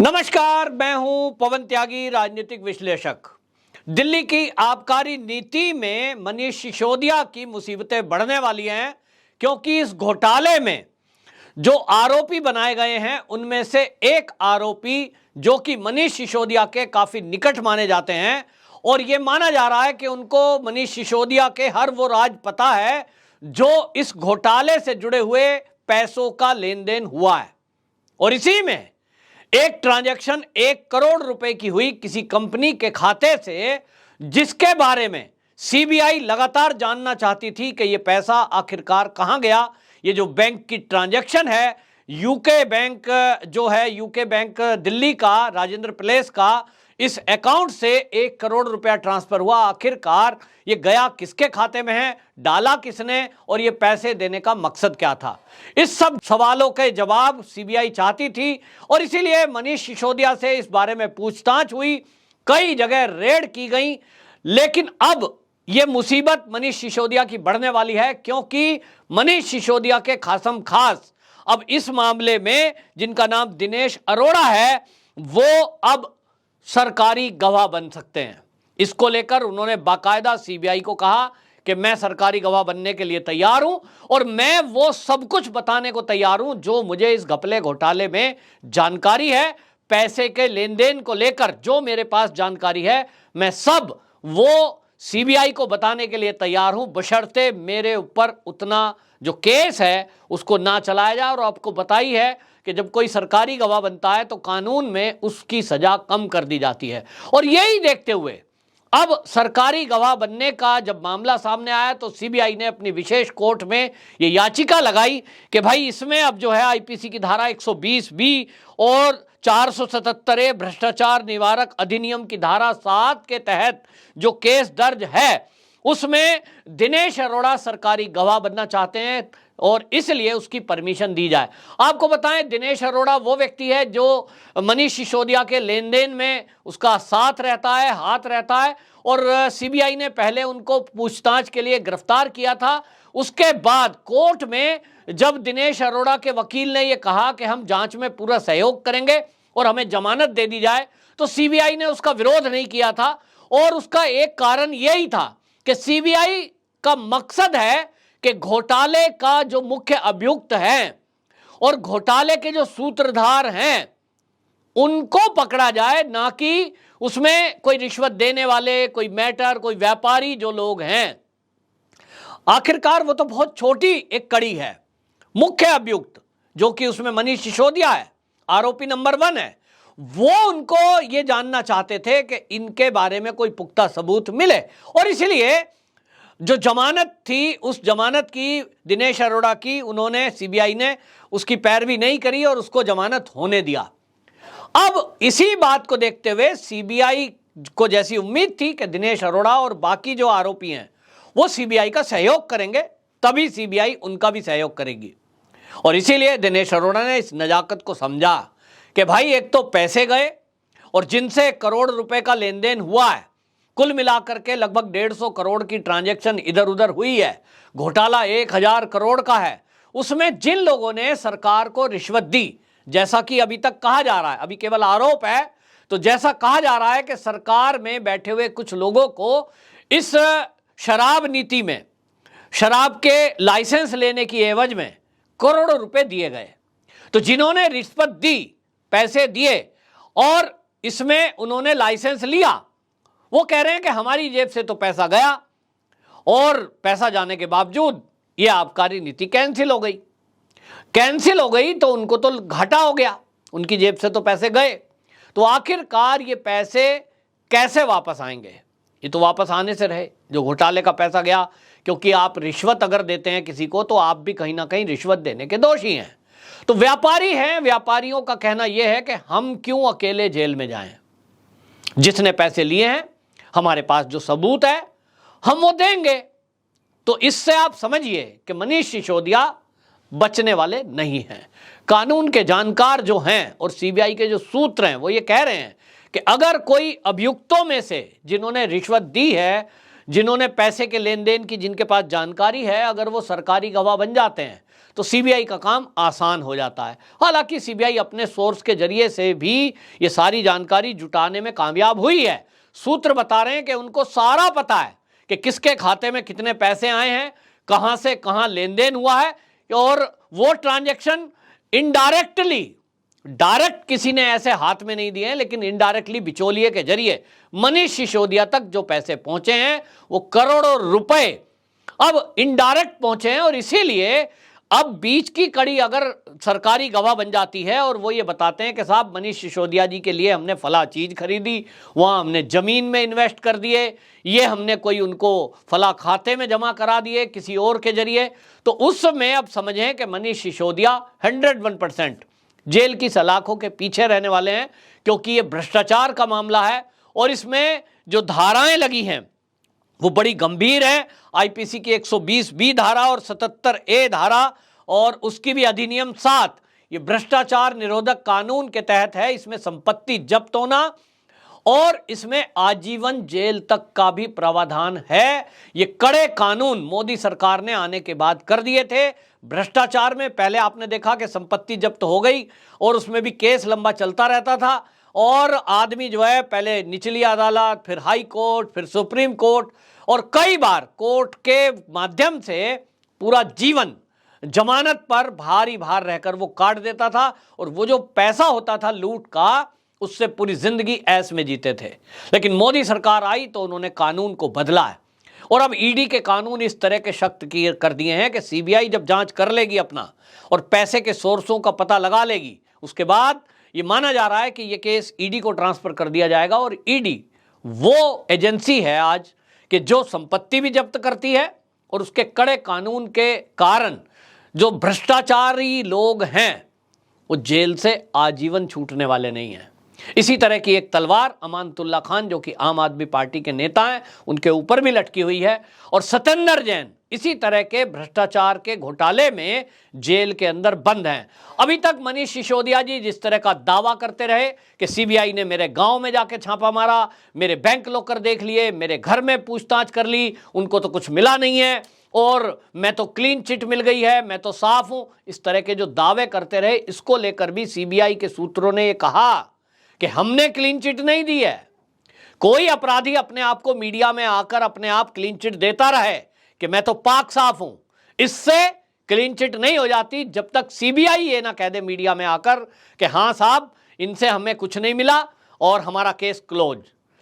नमस्कार, मैं हूं पवन त्यागी, राजनीतिक विश्लेषक। दिल्ली की आबकारी नीति में मनीष सिसोदिया की मुसीबतें बढ़ने वाली हैं, क्योंकि इस घोटाले में जो आरोपी बनाए गए हैं उनमें से एक आरोपी जो कि मनीष सिसोदिया के काफी निकट माने जाते हैं, और यह माना जा रहा है कि उनको मनीष सिसोदिया के हर वो राज पता है जो इस घोटाले से जुड़े हुए पैसों का लेन देन हुआ है। और इसी में एक ट्रांजैक्शन 1 करोड़ रुपए की हुई किसी कंपनी के खाते से, जिसके बारे में सीबीआई लगातार जानना चाहती थी कि यह पैसा आखिरकार कहां गया। ये जो बैंक की ट्रांजैक्शन है, यूके बैंक जो है, यूके बैंक दिल्ली का, राजेंद्र प्लेस का, इस अकाउंट से 1 करोड़ रुपया ट्रांसफर हुआ। आखिरकार ये गया किसके खाते में है, डाला किसने, और ये पैसे देने का मकसद क्या था? इस सब सवालों के जवाब सीबीआई चाहती थी, और इसीलिए मनीष सिसोदिया से इस बारे में पूछताछ हुई, कई जगह रेड की गई। लेकिन अब यह मुसीबत मनीष सिसोदिया की बढ़ने वाली है, क्योंकि मनीष सिसोदिया के खासम खास अब इस मामले में, जिनका नाम दिनेश अरोड़ा है, वो अब सरकारी गवाह बन सकते हैं। इसको लेकर उन्होंने बाकायदा सीबीआई को कहा कि मैं सरकारी गवाह बनने के लिए तैयार हूं, और मैं वो सब कुछ बताने को तैयार हूं जो मुझे इस घपले घोटाले में जानकारी है। पैसे के लेन देन को लेकर जो मेरे पास जानकारी है, मैं सब वो सीबीआई को बताने के लिए तैयार हूं, बशर्ते मेरे ऊपर उतना जो केस है उसको ना चलाया जाए। और आपको पता ही है कि जब कोई सरकारी गवाह बनता है तो कानून में उसकी सजा कम कर दी जाती है। और यही देखते हुए अब सरकारी गवाह बनने का जब मामला सामने आया तो सीबीआई ने अपनी विशेष कोर्ट में ये याचिका लगाई कि भाई इसमें अब जो है आईपीसी की धारा 120 और 477 भ्रष्टाचार निवारक अधिनियम की धारा 7 के तहत जो केस दर्ज है, उसमें दिनेश अरोड़ा सरकारी गवाह बनना चाहते हैं, और इसलिए उसकी परमिशन दी जाए। आपको बताएं, दिनेश अरोड़ा वो व्यक्ति है जो मनीष सिसोदिया के लेन देन में उसका साथ रहता है, हाथ रहता है, और सीबीआई ने पहले उनको पूछताछ के लिए गिरफ्तार किया था। उसके बाद कोर्ट में जब दिनेश अरोड़ा के वकील ने यह कहा कि हम जांच में पूरा सहयोग करेंगे और हमें जमानत दे दी जाए, तो सीबीआई ने उसका विरोध नहीं किया था। और उसका एक कारण यही था कि सीबीआई का मकसद है कि घोटाले का जो मुख्य अभियुक्त है और घोटाले के जो सूत्रधार हैं उनको पकड़ा जाए, ना कि उसमें कोई रिश्वत देने वाले, कोई मैटर, कोई व्यापारी जो लोग हैं। आखिरकार वो तो बहुत छोटी एक कड़ी है। मुख्य अभियुक्त जो कि उसमें मनीष सिसोदिया है, आरोपी नंबर 1 है, वो उनको ये जानना चाहते थे कि इनके बारे में कोई पुख्ता सबूत मिले। और इसलिए जो जमानत थी, उस जमानत की दिनेश अरोड़ा की, उन्होंने, सीबीआई ने उसकी पैरवी नहीं करी और उसको जमानत होने दिया। अब इसी बात को देखते हुए सीबीआई को जैसी उम्मीद थी कि दिनेश अरोड़ा और बाकी जो आरोपी हैं वो सीबीआई का सहयोग करेंगे, तभी सीबीआई उनका भी सहयोग करेगी। और इसीलिए दिनेश अरोड़ा ने इस नजाकत को समझा कि भाई एक तो पैसे गए, और जिनसे करोड़ रुपए का लेन देन हुआ है, कुल मिलाकर के लगभग 150 करोड़ की ट्रांजैक्शन इधर उधर हुई है। घोटाला 1000 करोड़ का है। उसमें जिन लोगों ने सरकार को रिश्वत दी, जैसा कि अभी तक कहा जा रहा है, अभी केवल आरोप है, तो जैसा कहा जा रहा है कि सरकार में बैठे हुए कुछ लोगों को इस शराब नीति में शराब के लाइसेंस लेने की एवज में करोड़ों रुपए दिए गए। तो जिन्होंने रिश्वत दी, पैसे दिए और इसमें उन्होंने लाइसेंस लिया, वो कह रहे हैं कि हमारी जेब से तो पैसा गया, और पैसा जाने के बावजूद ये आबकारी नीति कैंसिल हो गई। कैंसिल हो गई तो उनको तो घाटा हो गया, उनकी जेब से तो पैसे गए। तो आखिरकार ये पैसे कैसे वापस आएंगे? ये तो वापस आने से रहे जो घोटाले का पैसा गया, क्योंकि आप रिश्वत अगर देते हैं किसी को तो आप भी कहीं ना कहीं रिश्वत देने के दोषी हैं। तो व्यापारी हैं, व्यापारियों का कहना यह है कि हम क्यों अकेले जेल में जाएं, जिसने पैसे लिए हैं हमारे पास जो सबूत है हम वो देंगे। तो इससे आप समझिए कि मनीष सिसोदिया बचने वाले नहीं हैं। कानून के जानकार जो हैं और सीबीआई के जो सूत्र हैं वो ये कह रहे हैं कि अगर कोई अभियुक्तों में से जिन्होंने रिश्वत दी है, जिन्होंने पैसे के लेन देन की, जिनके पास जानकारी है, अगर वो सरकारी गवाह बन जाते हैं तो सीबीआई का काम आसान हो जाता है। हालांकि सीबीआई अपने सोर्स के जरिए से भी ये सारी जानकारी जुटाने में कामयाब हुई है। सूत्र बता रहे हैं कि उनको सारा पता है कि किसके खाते में कितने पैसे आए हैं, कहां से कहां लेन देन हुआ है, और वो ट्रांजैक्शन इनडायरेक्टली, डायरेक्ट किसी ने ऐसे हाथ में नहीं दिए हैं, लेकिन इनडायरेक्टली बिचौलिए के जरिए मनीष सिसोदिया तक जो पैसे पहुंचे हैं वो करोड़ों रुपए अब इनडायरेक्ट पहुंचे हैं। और इसीलिए अब बीच की कड़ी अगर सरकारी गवाह बन जाती है और वो ये बताते हैं कि साहब मनीष सिसोदिया जी के लिए हमने फला चीज खरीदी, वहां हमने जमीन में इन्वेस्ट कर दिए, ये हमने कोई उनको फला खाते में जमा करा दिए किसी और के जरिए, तो उस समय अब समझें कि मनीष सिसोदिया 101% जेल की सलाखों के पीछे रहने वाले हैं, क्योंकि ये भ्रष्टाचार का मामला है और इसमें जो धाराएं लगी हैं वो बड़ी गंभीर है। आईपीसी की 120B धारा और 77A धारा और उसकी भी अधिनियम 7 ये भ्रष्टाचार निरोधक कानून के तहत है। इसमें संपत्ति जब्त होना और इसमें आजीवन जेल तक का भी प्रावधान है। ये कड़े कानून मोदी सरकार ने आने के बाद कर दिए थे। भ्रष्टाचार में पहले आपने देखा कि संपत्ति जब्त हो गई और उसमें भी केस लंबा चलता रहता था और आदमी जो है पहले निचली अदालत, फिर हाई कोर्ट, फिर सुप्रीम कोर्ट और कई बार कोर्ट के माध्यम से पूरा जीवन जमानत पर भारी भार रहकर वो काट देता था और वो जो पैसा होता था लूट का उससे पूरी जिंदगी ऐश में जीते थे। लेकिन मोदी सरकार आई तो उन्होंने कानून को बदला है और अब ईडी के कानून इस तरह के सख्त कर दिए हैं कि सीबीआई जब जांच कर लेगी अपना और पैसे के सोर्सों का पता लगा लेगी, उसके बाद ये माना जा रहा है कि ये केस ईडी को ट्रांसफर कर दिया जाएगा। और ईडी वो एजेंसी है आज कि जो संपत्ति भी जब्त करती है और उसके कड़े कानून के कारण जो भ्रष्टाचारी लोग हैं वो जेल से आजीवन छूटने वाले नहीं हैं। इसी तरह की एक तलवार अमानतुल्ला खान जो कि आम आदमी पार्टी के नेता हैं उनके ऊपर भी लटकी हुई है और सत्येंद्र जैन इसी तरह के भ्रष्टाचार के घोटाले में जेल के अंदर बंद हैं। अभी तक मनीष सिसोदिया जी जिस तरह का दावा करते रहे कि सीबीआई ने मेरे गांव में जाके छापा मारा, मेरे बैंक लॉकर देख लिए, मेरे घर में पूछताछ कर ली, उनको तो कुछ मिला नहीं है और मैं तो क्लीन चिट मिल गई है, मैं तो साफ हूं, इस तरह के जो दावे करते रहे, इसको लेकर भी सीबीआई के सूत्रों ने यह कहा कि हमने क्लीन चिट नहीं दी है। कोई अपराधी अपने आप को मीडिया में आकर अपने आप क्लीन चिट देता रहे कि मैं तो पाक साफ हूं, इससे क्लीन चिट नहीं हो जाती जब तक सीबीआई ये ना कह दे मीडिया में आकर कि हां साहब इनसे हमें कुछ नहीं मिला और हमारा केस क्लोज।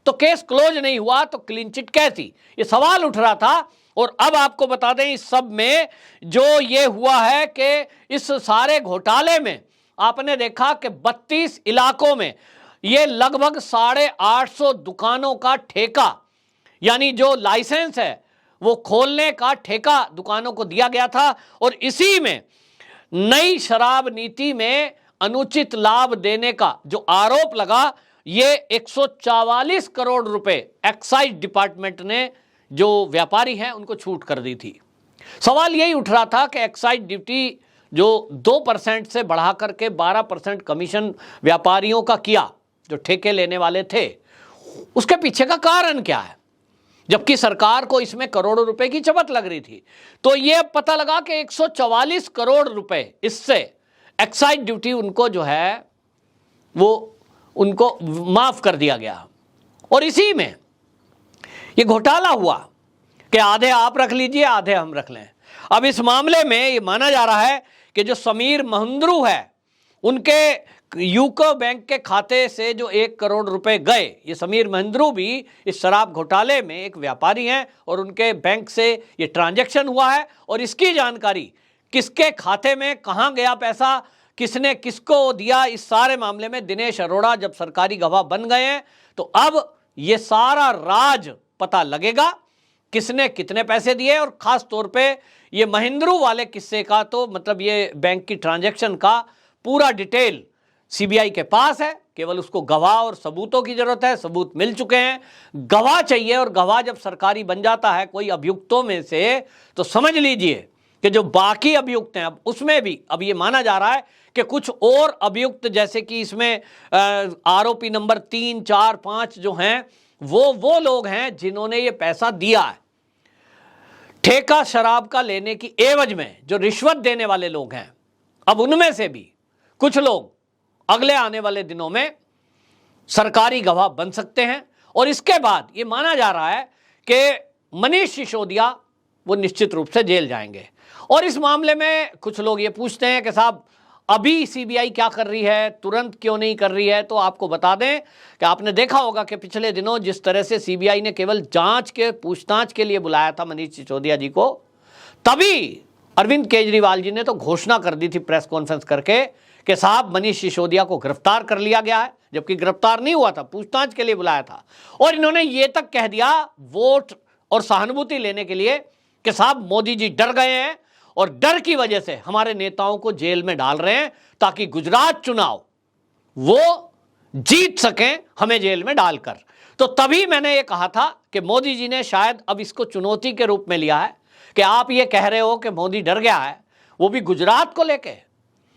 तो केस क्लोज नहीं हुआ तो क्लीन चिट कैसी, ये सवाल उठ रहा था। और अब आपको बता दें इस सब में जो ये हुआ है कि इस सारे घोटाले में आपने देखा कि 32 इलाकों में ये लगभग 850 दुकानों का ठेका, यानी जो लाइसेंस है वो खोलने का ठेका दुकानों को दिया गया था। और इसी में नई शराब नीति में अनुचित लाभ देने का जो आरोप लगा, ये 144 करोड़ रुपए एक्साइज डिपार्टमेंट ने जो व्यापारी हैं उनको छूट कर दी थी। सवाल यही उठ रहा था कि एक्साइज ड्यूटी जो 2% से बढ़ा करके 12% कमीशन व्यापारियों का किया, जो ठेके लेने वाले थे, उसके पीछे का कारण क्या है, जबकि सरकार को इसमें करोड़ों रुपए की चमक लग रही थी। तो यह पता लगा कि 144 करोड़ रुपए इससे एक्साइज ड्यूटी उनको जो है वो उनको माफ कर दिया गया। और इसी में ये घोटाला हुआ कि आधे आप रख लीजिए आधे हम रख लें। अब इस मामले में ये माना जा रहा है कि जो समीर महंद्रू है उनके यूको बैंक के खाते से जो 1 करोड़ रुपए गए, ये समीर महंद्रू भी इस शराब घोटाले में एक व्यापारी हैं और उनके बैंक से ये ट्रांजैक्शन हुआ है और इसकी जानकारी किसके खाते में कहां गया पैसा, किसने किसको दिया, इस सारे मामले में दिनेश अरोड़ा जब सरकारी गवाह बन गए हैं तो अब ये सारा राज पता लगेगा किसने कितने पैसे दिए। और खास तौर पे ये महिंद्रू वाले किस्से का तो मतलब ये बैंक की ट्रांजैक्शन का पूरा डिटेल सीबीआई के पास है, केवल उसको गवाह और सबूतों की जरूरत है। सबूत मिल चुके हैं, गवाह चाहिए और गवाह जब सरकारी बन जाता है कोई अभियुक्तों में से तो समझ लीजिए कि जो बाकी अभियुक्त हैं अब उसमें भी अब ये माना जा रहा है कि कुछ और अभियुक्त जैसे कि इसमें आरोपी नंबर 3, 4, 5 जो हैं वो लोग हैं जिन्होंने ये पैसा दिया है। ठेका शराब का लेने की एवज में जो रिश्वत देने वाले लोग हैं, अब उनमें से भी कुछ लोग अगले आने वाले दिनों में सरकारी गवाह बन सकते हैं। और इसके बाद ये माना जा रहा है कि मनीष सिसोदिया वो निश्चित रूप से जेल जाएंगे। और इस मामले में कुछ लोग ये पूछते हैं कि साहब अभी सीबीआई क्या कर रही है, तुरंत क्यों नहीं कर रही है। तो आपको बता दें कि आपने देखा होगा कि पिछले दिनों जिस तरह से सीबीआई ने केवल जांच के पूछताछ के लिए बुलाया था मनीष सिसोदिया जी को, तभी अरविंद केजरीवाल जी ने तो घोषणा कर दी थी प्रेस कॉन्फ्रेंस करके कि साहब मनीष सिसोदिया को गिरफ्तार कर लिया गया है, जबकि गिरफ्तार नहीं हुआ था, पूछताछ के लिए बुलाया था। और इन्होंने ये तक कह दिया वोट और सहानुभूति लेने के लिए कि साहब मोदी जी डर गए हैं और डर की वजह से हमारे नेताओं को जेल में डाल रहे हैं ताकि गुजरात चुनाव वो जीत सकें हमें जेल में डालकर। तो तभी मैंने ये कहा था कि मोदी जी ने शायद अब इसको चुनौती के रूप में लिया है कि आप ये कह रहे हो कि मोदी डर गया है, वो भी गुजरात को लेके,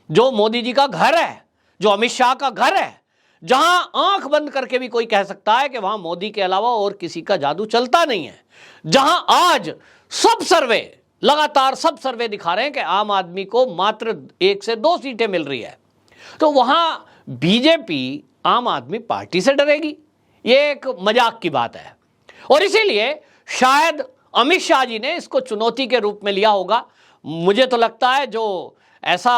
जो मोदी जी का घर है, जो अमित शाह का घर है, जहां आंख बंद करके भी कोई कह सकता है कि वहां मोदी के अलावा और किसी का जादू चलता नहीं है, जहां आज सब सर्वे, लगातार सब सर्वे दिखा रहे हैं कि आम आदमी को मात्र 1 से 2 सीटें मिल रही है। तो वहां बीजेपी आम आदमी पार्टी से डरेगी, ये एक मजाक की बात है। और इसीलिए शायद अमित शाह जी ने इसको चुनौती के रूप में लिया होगा। मुझे तो लगता है जो ऐसा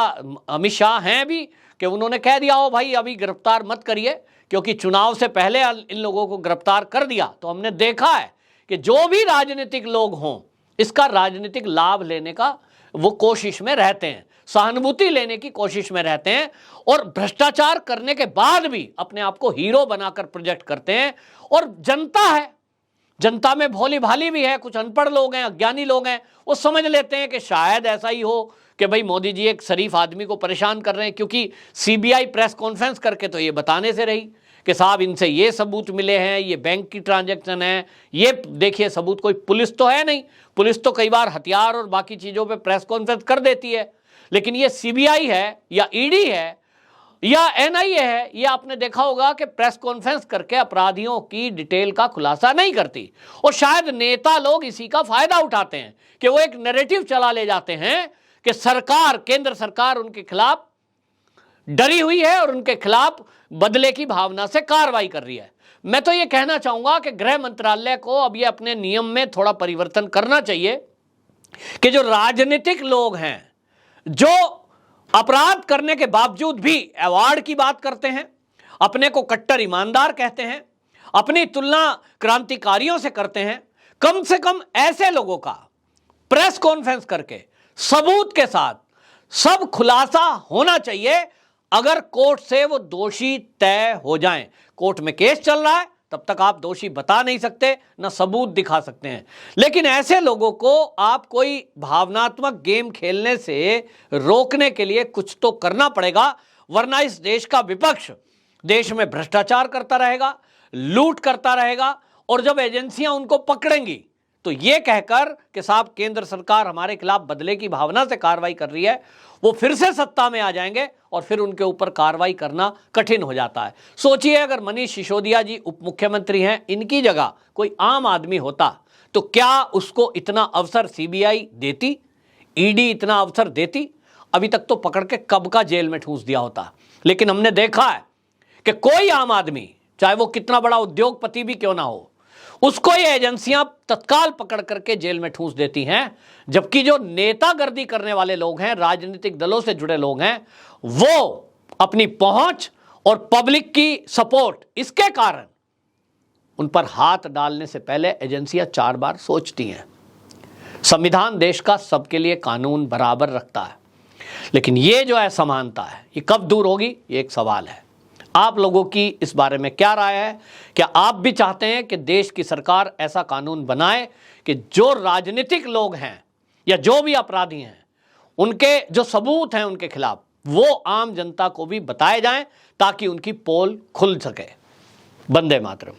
अमित शाह हैं भी कि उन्होंने कह दिया हो भाई अभी गिरफ्तार मत करिए, क्योंकि चुनाव से पहले इन लोगों को गिरफ्तार कर दिया तो हमने देखा है कि जो भी राजनीतिक लोग हों इसका राजनीतिक लाभ लेने का वो कोशिश में रहते हैं, सहानुभूति लेने की कोशिश में रहते हैं और भ्रष्टाचार करने के बाद भी अपने आप को हीरो बनाकर प्रोजेक्ट करते हैं। और जनता है, जनता में भोली भाली भी है, कुछ अनपढ़ लोग हैं, अज्ञानी लोग हैं, वो समझ लेते हैं कि शायद ऐसा ही हो कि भाई मोदी जी एक शरीफ आदमी को परेशान कर रहे हैं। क्योंकि सीबीआई प्रेस कॉन्फ्रेंस करके तो ये बताने से रही कि साहब इनसे ये सबूत मिले हैं, ये बैंक की ट्रांजैक्शन है, ये देखिए सबूत। कोई पुलिस तो है नहीं, पुलिस तो कई बार हथियार और बाकी चीज़ों पे प्रेस कॉन्फ्रेंस कर देती है, लेकिन ये सीबीआई है या ईडी है या एनआईए है, ये आपने देखा होगा कि प्रेस कॉन्फ्रेंस करके अपराधियों की डिटेल का खुलासा नहीं करती। और शायद नेता लोग इसी का फायदा उठाते हैं कि वो एक नैरेटिव चला ले जाते हैं कि सरकार, केंद्र सरकार उनके खिलाफ डरी हुई है और उनके खिलाफ बदले की भावना से कार्रवाई कर रही है। मैं तो ये कहना चाहूंगा कि गृह मंत्रालय को अब ये अपने नियम में थोड़ा परिवर्तन करना चाहिए कि जो राजनीतिक लोग हैं, जो अपराध करने के बावजूद भी अवार्ड की बात करते हैं, अपने को कट्टर ईमानदार कहते हैं, अपनी तुलना क्रांतिकारियों से करते हैं, कम से कम ऐसे लोगों का प्रेस कॉन्फ्रेंस करके सबूत के साथ सब खुलासा होना चाहिए। अगर कोर्ट से वो दोषी तय हो जाएं, कोर्ट में केस चल रहा है तब तक आप दोषी बता नहीं सकते, ना सबूत दिखा सकते हैं। लेकिन ऐसे लोगों को आप कोई भावनात्मक गेम खेलने से रोकने के लिए कुछ तो करना पड़ेगा, वरना इस देश का विपक्ष देश में भ्रष्टाचार करता रहेगा, लूट करता रहेगा, और जब एजेंसियां उनको पकड़ेंगी तो ये कहकर कि साहब केंद्र सरकार हमारे खिलाफ बदले की भावना से कार्रवाई कर रही है, वो फिर से सत्ता में आ जाएंगे और फिर उनके ऊपर कार्रवाई करना कठिन हो जाता है। सोचिए अगर मनीष सिसोदिया जी उप मुख्यमंत्री हैं, इनकी जगह कोई आम आदमी होता तो क्या उसको इतना अवसर सीबीआई देती, ईडी इतना अवसर देती? अभी तक तो पकड़ के कब का जेल में ठूंस दिया होता। लेकिन हमने देखा है कि कोई आम आदमी, चाहे वो कितना बड़ा उद्योगपति भी क्यों ना हो, उसको ये एजेंसियां तत्काल पकड़ करके जेल में ठूंस देती हैं। जबकि जो नेतागर्दी करने वाले लोग हैं, राजनीतिक दलों से जुड़े लोग हैं, वो अपनी पहुंच और पब्लिक की सपोर्ट, इसके कारण उन पर हाथ डालने से पहले एजेंसियां 4 बार सोचती हैं। संविधान देश का सबके लिए कानून बराबर रखता है, लेकिन ये जो असमानता है ये कब दूर होगी, ये एक सवाल है। आप लोगों की इस बारे में क्या राय है? क्या आप भी चाहते हैं कि देश की सरकार ऐसा कानून बनाए कि जो राजनीतिक लोग हैं या जो भी अपराधी हैं, उनके जो सबूत हैं उनके खिलाफ, वो आम जनता को भी बताए जाएं ताकि उनकी पोल खुल सके। वंदे मातरम।